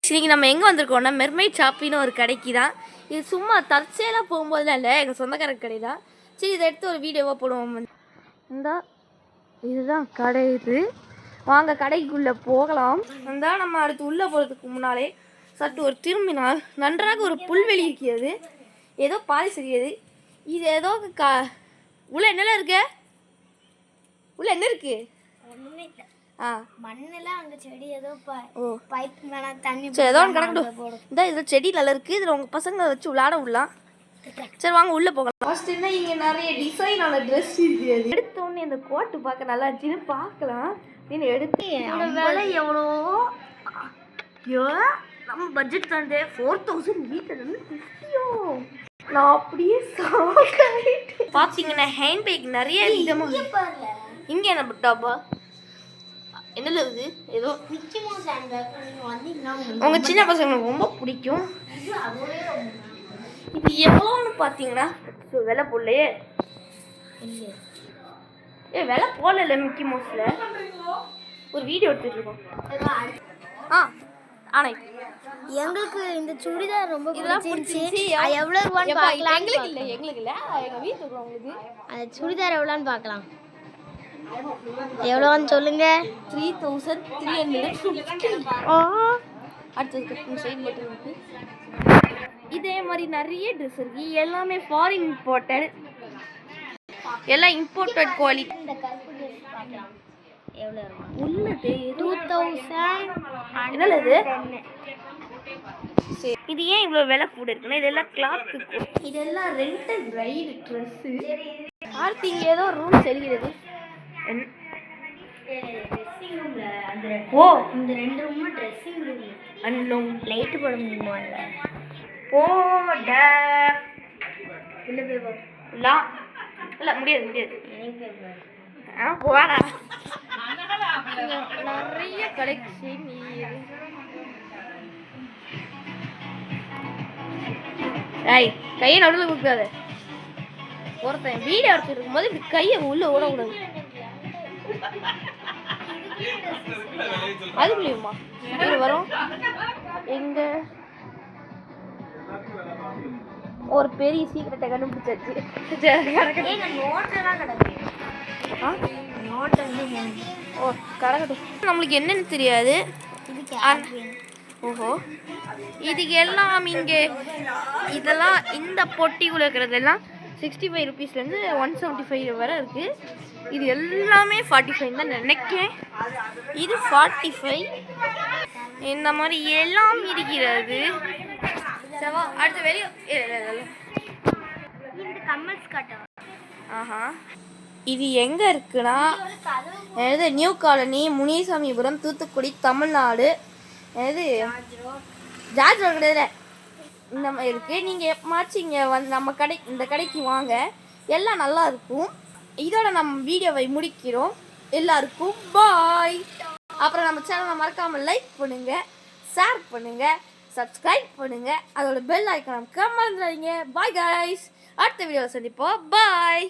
இன்னைக்கு நம்ம எங்கே வந்திருக்கோம்னா மெர்மைட் ஷாப்பின்னு ஒரு கடைக்கு தான். இது சும்மா தற்செயலாக போகும்போதுலாம் இல்லை, எங்கள் சொந்தக்கார கடை தான். சரி, இதை எடுத்து ஒரு வீடியோவாக போடுவோம். இந்த இதுதான் கடை. இது வாங்க கடைக்குள்ளே போகலாம். இந்த நம்ம அடுத்து உள்ளே போகிறதுக்கு முன்னாலே சற்று ஒரு திரும்பினால் நன்றாக ஒரு புல்வெளி இருக்கிறது. ஏதோ பாதி தெரியாது. இது ஏதோ உள்ள என்னெல்லாம் இருக்கு? உள்ள என்ன இருக்கு? மண்ணெல்லாம் அங்கே செடி ஏதோ பைப் மேலே தண்ணி ஏதோ ஒன்று கிடக்கட்டும். இந்த இதில் செடி நல்லா இருக்குது. இதில் உங்கள் பசங்களை வச்சு விளாட விடலாம். சரி வாங்க உள்ளே போகலாம். ஃபர்ஸ்ட் என்ன இங்கே நிறைய டிசைனான ட்ரெஸ் இருக்குது. எடுத்தோடனே இந்த கோட்டு பார்க்க நல்லா இருந்துச்சுன்னு பார்க்கலாம். நீ எடுத்து வேலை எவ்வளோ? ஐயோ, நம்ம பட்ஜெட் தாண்டே 4000 வீட்டில் இருந்து 50. நான் அப்படியே பார்த்தீங்கன்னா ஹேண்ட் பேக் நிறைய விதமாக. இங்கே என்ன டப்பா என்னல இது? ஏதோ மிக்கி மவுஸ் ஹேண்ட் பேக். உங்க சின்ன பசங்களுக்கு ரொம்ப பிடிக்கும். இது எவ்வளோன்னு பார்த்தீங்கன்னா விலை போடலையே. விலை போடல. மிக்கி மவுஸில் ஒரு வீடியோ எடுத்துட்டு இருக்கோம். ஆனா எங்களுக்கு இந்த சுடிதார் ரொம்ப பிடிச்சிருந்துச்சு. எவ்வளோ ரூபான்னு பார்க்கலாம். எங்களுக்கு இல்லை, எங்களுக்கு இல்லை, எங்கள் வீட்டுக்கு இருக்கிறவங்களுக்கு. அந்த சுடிதார் எவ்வளோன்னு பார்க்கலாம். எவ்வளோன்னு சொல்லுங்க. 3350. அடுத்தது சைட் பட்டன் இருக்கு. இதே மாதிரி நிறைய ட்ரெஸ் இருக்கு. எல்லாமே ஃபாரின் இம்போர்ட்டட், எல்லாம் இம்போர்ட்டட் குவாலிட்டி. இந்த கருப்பு ட்ரெஸ் பார்க்கலாம். எவ்வளோ உள்ளது 2000. என்னல இது? இது ஏன் இவ்வளோ விலை கூட இருக்குன்னா இதெல்லாம் கிளாத்துக்கு. இதெல்லாம் ரெண்டல் ரைடு ட்ரெஸ்ஸு. அடுத்து இங்கே ஏதோ ரூம் செல்கிறது. ஓ, இந்த 2 ரூம் ட்ரெஸ்ஸிங் ரூம். அன்னும் லைட் போட முடியுமா? இல்லை போட இல்லை இல்லை, முடியாது முடியாது. போடா. நிறைய கலெக்ஷன். ஐய், கையை நடுவில் கொடுக்காத. ஒருத்தன் வீடியோ எடுத்துட்டு இருக்கும்போது இப்படி கையை உள்ள ஓடக்கூடாது. அது முடியுமா? வரும் எங்க ஒரு பெரிய சீக்கிரத்தை கண்டுபிடிச்சாச்சு. ஓ கடக்கட்டும். நம்மளுக்கு என்னன்னு தெரியாது. ஓஹோ, இதுக்கு எல்லாம் இங்கே இதெல்லாம் இந்த பொட்டிக்குள்ள இருக்கிறதெல்லாம் 65 ருபீஸ்லேருந்து 175 வரை இருக்குது. இது எல்லாமே 45 தான் நினைக்கிறேன். இது 45. இந்த மாதிரி எல்லாம் இருக்கிறது. சவா அடுத்த வெளியே இந்த கம்மல்ஸ் காட்டும். ஆஹா, இது எங்கே இருக்குன்னா new colony, Munisamipuram, Thoothukudi, Tamil Nadu. George road கிடையாது. இந்த மாதிரி இருக்குது. நீங்கள் எப்பமாச்சும் இங்கே வந்து நம்ம இந்த கடைக்கு வாங்க, எல்லாம் நல்லா இருக்கும். இதோட நம்ம வீடியோவை முடிக்கிறோம். எல்லாருக்கும் பாய். அப்புறம் நம்ம சேனலை மறக்காமல் லைக் பண்ணுங்கள், ஷேர் பண்ணுங்கள், சப்ஸ்கிரைப் பண்ணுங்கள். அதோட பெல் ஐக்கான மறந்துடாதீங்க. Bye guys. அடுத்த வீடியோவில் சந்திப்போம். பாய்.